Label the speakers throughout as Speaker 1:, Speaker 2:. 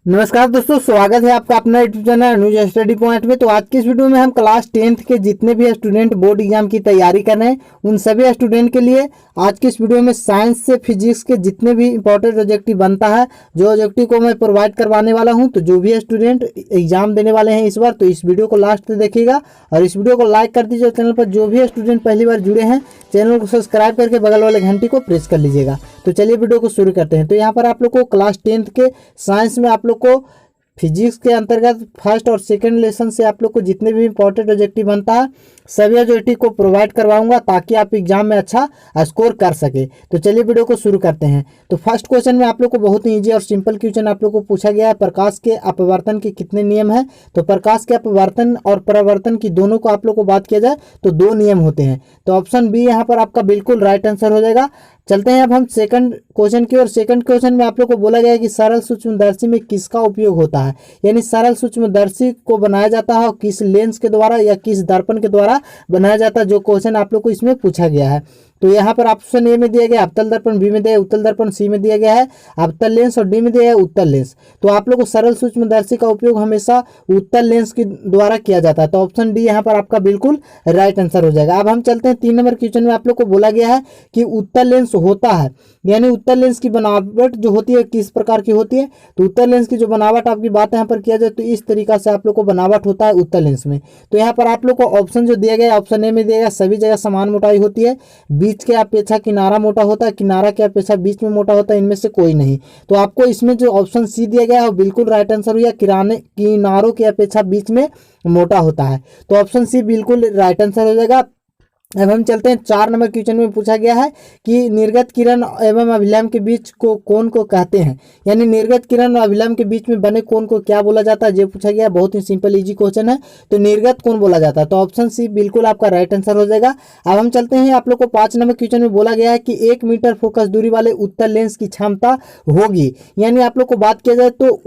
Speaker 1: नमस्कार दोस्तों, स्वागत है आपका अपना YouTube channel news study point में। तो आज की इस वीडियो में हम क्लास 10th के जितने भी स्टूडेंट बोर्ड एग्जाम की तैयारी कर रहे हैं उन सभी स्टूडेंट के लिए आज की इस वीडियो में साइंस से फिजिक्स के जितने भी इंपॉर्टेंट ऑब्जेक्टिव बनता है जो ऑब्जेक्टिव को मैं प्रोवाइड करवाने वाला हूं। तो जो भी स्टूडेंट एग्जाम देने वाले हैं इस बार, तो इस वीडियो को लास्ट तक देखिएगा और इस वीडियो को लाइक कर दीजिए। चैनल पर जो भी स्टूडेंट पहली बार जुड़े हैं चैनल को सब्सक्राइब करके बगल वाले घंटी को प्रेस कर लीजिएगा। तो चलिए वीडियो को शुरू करते हैं। तो यहाँ पर आप लोग को क्लास 10th के साइंस में आप लोग को फिजिक्स के अंतर्गत फर्स्ट और सेकंड लेसन से आप लोग को जितने भी इंपॉर्टेंट ऑब्जेक्टिव बनता है सभी ऑब्जेक्टिव को प्रोवाइड करवाऊंगा ताकि आप एग्जाम में अच्छा स्कोर कर सके। तो चलिए वीडियो को शुरू करते हैं। तो फर्स्ट क्वेश्चन में आप लोग को बहुत ही ईजी और सिंपल क्वेश्चन आप लोग को पूछा गया है, प्रकाश के अपवर्तन के कितने नियम हैं। तो प्रकाश के अपवर्तन और परावर्तन की दोनों को आप लोग को बात किया जाए तो 2 नियम होते हैं। तो ऑप्शन बी यहाँ पर आपका बिल्कुल राइट आंसर हो जाएगा। चलते हैं अब हम सेकंड क्वेश्चन की ओर। सेकंड क्वेश्चन में आप लोग को बोला गया है कि सरल सूक्ष्मदर्शी में किसका उपयोग होता है, यानी सरल सूक्ष्मदर्शी को बनाया जाता है किस लेंस के द्वारा या किस दर्पण के द्वारा बनाया जाता है, जो क्वेश्चन आप लोग को इसमें पूछा गया है। तो यहाँ पर ऑप्शन ए में दिया गया अवतल दर्पण, बी में दिया उत्तल दर्पण, सी में दिया गया है अवतल लेंस और डी में दिया है उत्तल लेंस। तो आप लोग को सरल सूक्ष्मदर्शी का उपयोग हमेशा उत्तल लेंस के द्वारा किया जाता है। तो ऑप्शन डी यहाँ पर आपका बिल्कुल राइट आंसर हो जाएगा। अब हम चलते हैं 3 नंबर क्वेश्चन में। आप लोग को बोला गया है कि उत्तल लेंस होता है, यानी उत्तल लेंस की बनावट जो होती है किस प्रकार की होती है। तो उत्तल लेंस की जो बनावट आपकी बात यहाँ पर किया जाए तो इस तरीका से आप लोग को बनावट होता है उत्तल लेंस में। तो यहाँ पर आप लोग को ऑप्शन जो दिया गया है ऑप्शन ए में दिया गया सभी जगह समान मोटाई होती है, बीच के अपेक्षा किनारा मोटा होता है, किनारा के अपेक्षा बीच में मोटा होता है, इनमें से कोई नहीं। तो आपको इसमें जो ऑप्शन सी दिया गया है वो बिल्कुल राइट आंसर हुआ, किनारों की अपेक्षा बीच में मोटा होता है। तो ऑप्शन सी बिल्कुल राइट आंसर हो जाएगा। अब हम चलते हैं 4 नंबर क्वेश्चन में पूछा गया है कि निर्गत किरण एवं अभिलंब के बीच को कोण को कहते हैं, यानी निर्गत किरण और अभिलंब के बीच में बने कोण को क्या बोला जाता है, ये पूछा गया। बहुत ही सिंपल इजी क्वेश्चन है। तो निर्गत कोण बोला जाता है। तो ऑप्शन सी बिल्कुल आपका राइट आंसर हो जाएगा। अब हम चलते हैं आप लोग को 5 नंबर क्वेश्चन में बोला गया है कि 1 मीटर फोकस दूरी वाले उत्तल लेंस की क्षमता होगी, यानी आप लोग को बात किया जाए तो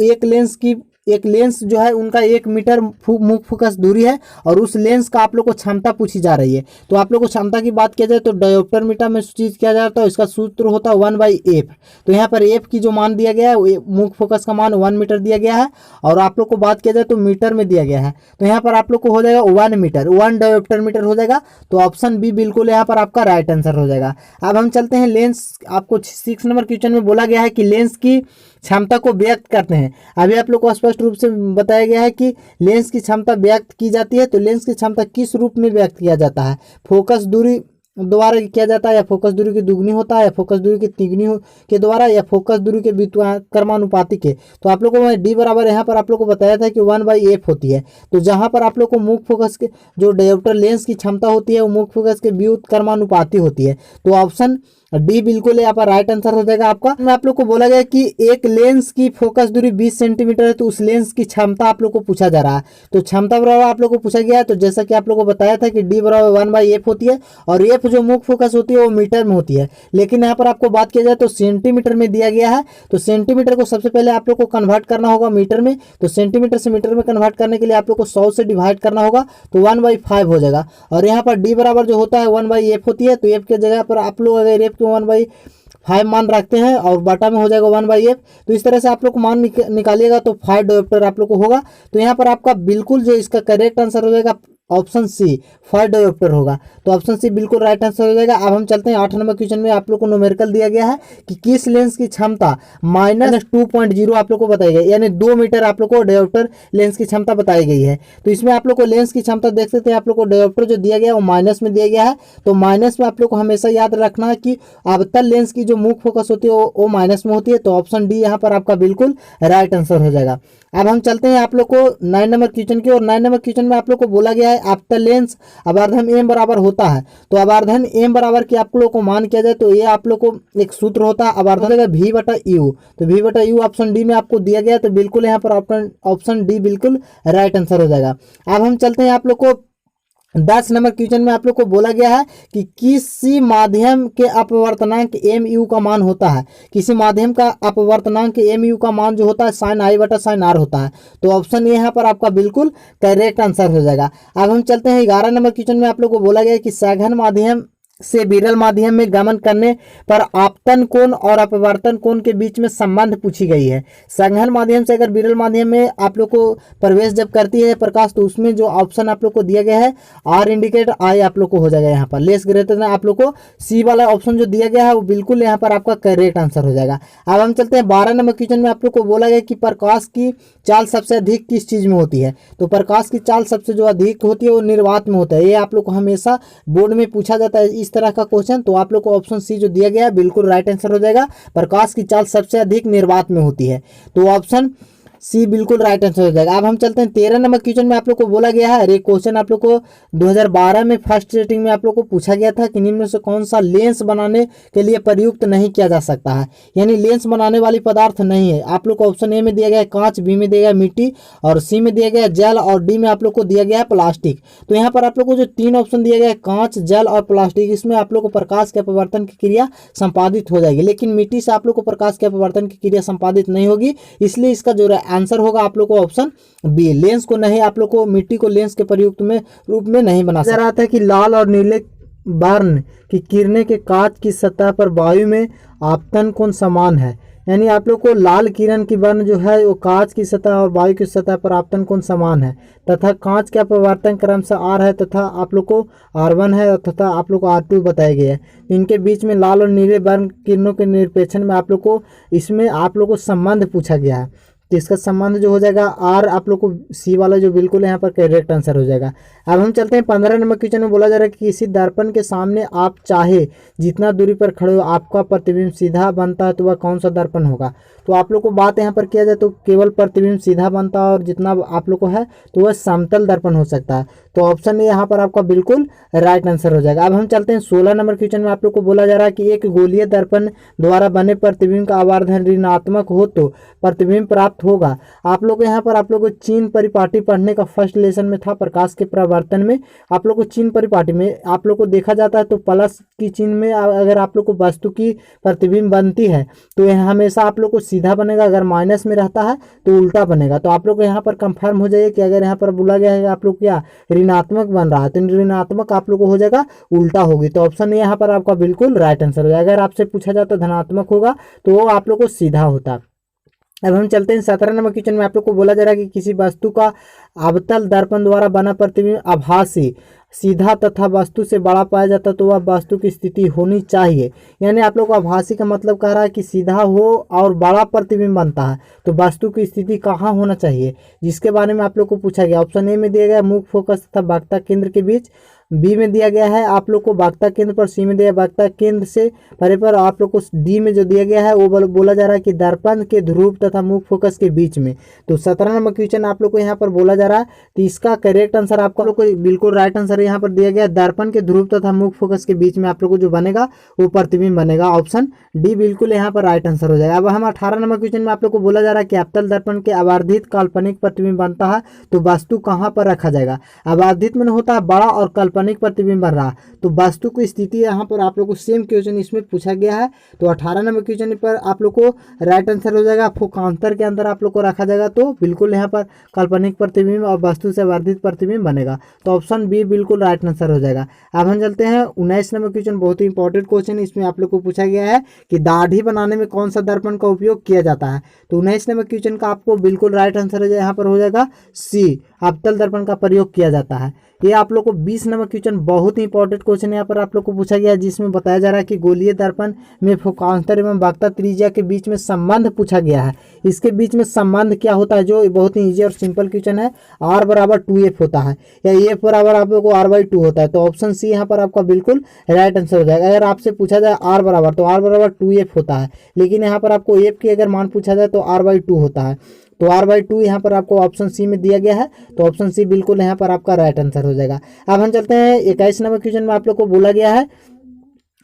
Speaker 1: एक लेंस जो है उनका 1 मीटर मुख्य फोकस दूरी है और उस लेंस का आप लोग को क्षमता पूछी जा रही है। तो आप लोग को क्षमता की बात किया जाए तो डायोप्टर मीटर में चीज किया जाता है, इसका सूत्र होता है 1/f। तो यहाँ पर f की जो मान दिया गया है मुख्य फोकस का मान 1 मीटर दिया गया है और आप लोग को बात किया जाए तो मीटर में दिया गया है। तो यहाँ पर आप लोग को हो जाएगा 1 मीटर, 1 डायोप्टर मीटर हो जाएगा। तो ऑप्शन बी बिल्कुल यहाँ पर आपका राइट आंसर हो जाएगा। अब हम चलते हैं लेंस। आपको 6 नंबर क्वेश्चन में बोला गया है कि लेंस की क्षमता को व्यक्त करते हैं। अभी आप लोग को स्पष्ट रूप से बताया गया है कि लेंस की क्षमता व्यक्त की जाती है। तो लेंस की क्षमता किस रूप में व्यक्त किया जाता है, फोकस दूरी द्वारा किया जाता है या फोकस दूरी की दुगनी होता है या फोकस दूरी की तिगुनी के द्वारा या फोकस दूरी के कर्मानुपाती के। तो आप लोग को डी बराबर यहाँ पर आप लोग को बताया था कि 1/f होती है। तो जहाँ पर आप लोग को मुख्य फोकस के जो डायोप्टर लेंस की क्षमता होती है वो मुख्य फोकस के व्युत्क्रमानुपाती होती है। तो ऑप्शन डी बिल्कुल यहाँ पर राइट आंसर हो जाएगा आपका। मैं आप लोग को बोला गया कि एक लेंस की फोकस दूरी 20 सेंटीमीटर है, तो उस लेंस की क्षमता आप लोग को पूछा जा रहा है। तो क्षमता बराबर आप लोग को पूछा गया है। तो जैसा कि आप लोग को बताया था कि डी बराबर 1/f होती है और एफ जो मुख्य फोकस होती है वो मीटर में होती है, लेकिन यहाँ पर आपको बात किया जाए तो सेंटीमीटर में दिया गया है। तो सेंटीमीटर को सबसे पहले आप लोग को कन्वर्ट करना होगा मीटर में। तो सेंटीमीटर से मीटर में कन्वर्ट करने के लिए आप लोग को 100 से डिवाइड करना होगा, तो 1/5 हो जाएगा। और यहाँ पर डी बराबर जो होता है 1/f होती है। तो एफ के जगह पर आप लोग अगर एफ को 1/5 मान रखते हैं और बाटा में हो जाएगा 1/f। तो इस तरह से आप लोग को मान निकालिएगा तो 5 डायोप्टर आप लोग को होगा। तो यहाँ पर आपका बिल्कुल जो इसका करेक्ट आंसर हो जाएगा ऑप्शन सी 5 डायोप्टर होगा। तो ऑप्शन सी बिल्कुल राइट आंसर हो जाएगा। अब हम चलते हैं 8 नंबर क्वेश्चन में। आप लोग को न्यूमेरिकल दिया गया है कि किस लेंस की क्षमता -2.0 आप लोग को बताई गई, यानी 2 मीटर आप लोग को डायोप्टर लेंस की क्षमता बताई गई है। तो इसमें आप लोग को लेंस की क्षमता देख सकते हैं। आप लोग को डायोप्टर जो दिया गया है वो माइनस में दिया गया है। तो माइनस में आप लोग को हमेशा याद रखना है कि अवतल लेंस की जो मुख्य फोकस होती है वो माइनस में होती है। तो ऑप्शन डी यहाँ पर आपका बिल्कुल राइट आंसर हो जाएगा। अब हम चलते हैं आप लोग को 9 नंबर क्वेश्चन की और 9 नंबर क्वेश्चन में आप लोग को बोला गया है अवतल लेंस अवर्धन m बराबर होता है। तो अवर्धन m बराबर की आप लोग को मान किया जाए तो ये आप लोग को एक सूत्र होता है अवर्धन v/u। तो v/u ऑप्शन डी में आपको दिया गया। तो बिल्कुल यहाँ पर ऑप्शन डी बिल्कुल राइट आंसर हो जाएगा। अब हम चलते हैं आप लोग को 10 नंबर क्वेश्चन में। आप लोग को बोला गया है कि किसी माध्यम के अपवर्तनांक mu का मान होता है, किसी माध्यम का अपवर्तनांक mu का मान जो होता है sin i/sin r होता है। तो ऑप्शन ए यहाँ पर आपका बिल्कुल करेक्ट आंसर हो जाएगा। अब हम चलते हैं 11 नंबर क्वेश्चन में। आप लोग को बोला गया है कि सघन माध्यम से विरल माध्यम में गमन करने पर आपतन कोण और अपवर्तन कोण के बीच में संबंध पूछी गई है। संघन माध्यम से अगर विरल माध्यम में आप लोग को प्रवेश जब करती है प्रकाश, तो उसमें जो ऑप्शन आप लोग को दिया गया है आर इंडिकेट आई आप लोग को हो जाएगा यहाँ पर लेस ग्रेटर देन, आप लोग को सी वाला ऑप्शन जो दिया गया है वो बिल्कुल यहाँ पर आपका करेक्ट आंसर हो जाएगा। अब हम चलते हैं 12 नंबर क्वेश्चन में। आप लोग को बोला गया कि प्रकाश की चाल सबसे अधिक किस चीज में होती है, तो प्रकाश की चाल सबसे जो अधिक होती है वो निर्वात में होता है। ये आप लोग को हमेशा बोर्ड में पूछा जाता है इस तरह का क्वेश्चन, तो आप लोग को ऑप्शन सी जो दिया गया है बिल्कुल राइट आंसर हो जाएगा। प्रकाश की चाल सबसे अधिक निर्वात में होती है, तो ऑप्शन सी बिल्कुल राइट आंसर हो जाएगा। अब हम चलते हैं 13 नंबर क्वेश्चन में। आप लोग को बोला गया है, अरे क्वेश्चन आप लोग को 2012 में फर्स्ट सेटिंग में आप लोग को पूछा गया था कि निम्न में से कौन सा लेंस बनाने के लिए प्रयुक्त नहीं किया जा सकता है, यानी लेंस बनाने वाली पदार्थ नहीं है। आप लोग को ऑप्शन ए में दिया गया है कांच, बी में दिया गया मिट्टी और सी में दिया गया जल और डी में आप लोग को दिया गया है प्लास्टिक। तो यहाँ पर आप लोग को जो 3 ऑप्शन दिया गया है कांच, जल और प्लास्टिक, इसमें आप लोग को प्रकाश के अपवर्तन की क्रिया संपादित हो जाएगी, लेकिन मिट्टी से आप लोग को प्रकाश के अपवर्तन की क्रिया संपादित नहीं होगी। इसलिए इसका जो आंसर होगा आप लोग को ऑप्शन बी, लेंस को नहीं, आप लोग को मिट्टी को लेंस के प्रयुक्त में रूप में नहीं बना सकता। आता है कि लाल और नीले वर्ण की किरणें के कांच की सतह पर वायु में आपतन कोण समान है, यानी आप लोग को लाल किरण की वर्ण जो है वो कांच की सतह और वायु की सतह पर आपतन कोण समान है, तथा कांच के अपवर्तन क्रम से आर है तथा आप लोग को R1 है तथा आप लोग को R2 बताया गया है। इनके बीच में लाल और नीले वर्ण किरणों के निरपेक्षण में आप लोग को इसमें आप लोग को संबंध पूछा गया है, तो इसका संबंध जो हो जाएगा आर, आप लोग को सी वाला जो बिल्कुल यहाँ पर करेक्ट आंसर हो जाएगा। अब हम चलते हैं 15 नंबर क्वेश्चन में। बोला जा रहा है कि किसी दर्पण के सामने आप चाहे जितना दूरी पर खड़े हो आपका प्रतिबिंब सीधा बनता है, तो वह कौन सा दर्पण होगा। तो आप लोग को बात यहाँ पर किया जाए तो केवल प्रतिबिंब सीधा बनता है और जितना आप लोग को है तो वह समतल दर्पण हो सकता है, तो ऑप्शन ए यहाँ पर आपका बिल्कुल राइट आंसर हो जाएगा। अब हम चलते हैं 16 नंबर क्वेश्चन में। आप लोग को बोला जा रहा है कि एक गोलीय दर्पण द्वारा बने प्रतिबिंब का आवर्धन ऋणात्मक हो तो प्रतिबिंब प्राप्त होगा। आप लोग यहाँ पर आप लोग को चीन परिपाटी पढ़ने का फर्स्ट लेसन में था प्रकाश के परावर्तन में। आप लोग को चीन परिपाटी में आप लोग को देखा जाता है तो प्लस की चिन्ह में अगर आप लोग को वस्तु की प्रतिबिंब बनती है तो यह हमेशा आप लोग को सीधा बनेगा, अगर माइनस में रहता है तो उल्टा बनेगा। तो आप लोग को यहाँ पर कंफर्म हो जाइए कि अगर यहाँ पर बोला गया है आप लोग क्या ऋणात्मक बन रहा है तो ऋणात्मक आप लोग को हो जाएगा उल्टा होगी, तो ऑप्शन यहाँ पर आपका बिल्कुल राइट आंसर हो जाएगा। अगर आपसे पूछा जाता धनात्मक होगा तो वो आप लोग को सीधा होता। अब हम चलते हैं 17 नंबर क्वेश्चन में। आप लोग को बोला जा रहा है कि किसी वस्तु का अवतल दर्पण द्वारा बना प्रतिबिंब आभासी सीधा तथा वस्तु से बड़ा पाया जाता तो वह वस्तु की स्थिति होनी चाहिए, यानी आप लोग को आभासी का मतलब कह रहा है कि सीधा हो और बड़ा प्रतिबिंब बनता है तो वस्तु की स्थिति कहाँ होना चाहिए, जिसके बारे में आप लोग को पूछा गया। ऑप्शन ए में दिया गया मुख्य फोकस तथा वक्ता केंद्र के बीच, बी में दिया गया है आप लोग को वक्ता केंद्र पर, सी में दिया वक्ता केंद्र से परे पर, आप लोग को डी में जो दिया गया है वो बोला जा रहा है कि दर्पण के ध्रुव तथा मुख्य फोकस के बीच में। तो 17 नंबर क्वेश्चन आप लोग को यहाँ पर बोला जा रहा है, तो इसका करेक्ट आंसर आपको लोग को बिल्कुल राइट आंसर यहाँ पर दिया गया। दर्पण के ध्रुव तथा मुख्य फोकस के बीच में आप लोग को जो बनेगा वो प्रतिबिंब बनेगा, ऑप्शन डी बिल्कुल यहाँ पर राइट आंसर हो जाएगा। अब हम 18 नंबर क्वेश्चन में आप लोग को बोला जा रहा है कि अवतल दर्पण के अवर्धित काल्पनिक प्रतिबिंब बनता है तो वस्तु कहाँ पर रखा जाएगा। अवर्धित में होता है बड़ा और काल्पनिक प्रतिबिंब बन रहा तो वस्तु की स्थिति यहाँ पर आप लोग को सेम क्वेश्चन इसमें पूछा गया है, तो 18 नंबर क्वेश्चन पर आप लोग को राइट आंसर हो जाएगा। फोकांतर के अंदर आप लोग को रखा जाएगा तो बिल्कुल यहाँ पर काल्पनिक प्रतिबिंब और वस्तु से वर्धित प्रतिबिंब बनेगा, तो ऑप्शन बी बिल्कुल राइट आंसर हो जाएगा। अब हम चलते हैं 19 नंबर क्वेश्चन, बहुत ही इंपॉर्टेंट क्वेश्चन। इसमें आप लोग को पूछा गया है कि दाढ़ी बनाने में कौन सा दर्पण का उपयोग किया जाता है, तो 19 नंबर क्वेश्चन का आपको बिल्कुल राइट आंसर यहाँ पर हो जाएगा सी, अवतल दर्पण का प्रयोग किया जाता है। ये आप लोग को 20 नंबर क्वेश्चन बहुत ही इंपॉर्टेंट क्वेश्चन यहाँ पर आप लोग को पूछा गया है, जिसमें बताया जा रहा है कि गोलीय दर्पण में फोकांतर एवं वक्ता त्रिज्या के बीच में संबंध पूछा गया है। इसके बीच में संबंध क्या होता है, जो बहुत ही ईजी और सिंपल क्वेश्चन है, R बराबर 2F होता है या F बराबर आप लोग को R/2 होता है, तो ऑप्शन सी यहाँ पर आपका बिल्कुल राइट आंसर हो जाएगा। अगर आपसे पूछा जाए R बराबर तो R बराबर 2F होता है, लेकिन यहाँ पर आपको F की अगर मान पूछा जाए तो R/2 होता है, तो R/2 यहाँ पर आपको ऑप्शन सी में दिया गया है, तो ऑप्शन सी बिल्कुल यहाँ पर आपका राइट आंसर हो जाएगा। अब हम चलते हैं 21 नंबर क्वेश्चन में। आप लोग को बोला गया है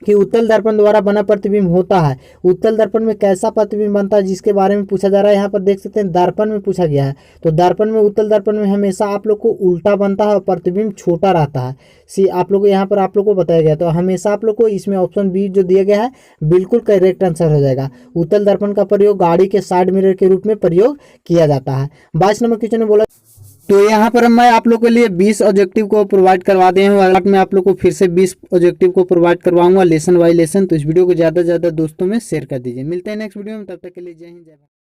Speaker 1: कि उत्तल दर्पण द्वारा बना प्रतिबिंब होता है, उत्तल दर्पण में कैसा प्रतिबिंब बनता है जिसके बारे में पूछा जा रहा है। यहाँ पर देख सकते हैं दर्पण में पूछा गया है, तो दर्पण में उत्तल दर्पण में हमेशा आप लोग को उल्टा बनता है और प्रतिबिंब छोटा रहता है। सी आप लोग को यहाँ पर आप लोग को बताया गया, तो हमेशा आप लोग को इसमें ऑप्शन बी जो दिया गया है बिल्कुल करेक्ट आंसर हो जाएगा। उत्तल दर्पण का प्रयोग गाड़ी के साइड मिरर के रूप में प्रयोग किया जाता है। 22 नंबर क्वेश्चन में बोला तो यहाँ पर मैं आप लोग के लिए 20 ऑब्जेक्टिव को प्रोवाइड करवा दे हूँ। अगर मैं आप लोग को फिर से 20 ऑब्जेक्टिव को प्रोवाइड करवाऊंगा लेसन बाय लेसन। तो इस वीडियो को ज़्यादा से ज़्यादा दोस्तों में शेयर कर दीजिए। मिलते हैं नेक्स्ट वीडियो में, तब तक के लिए जय हिंद जय भारत।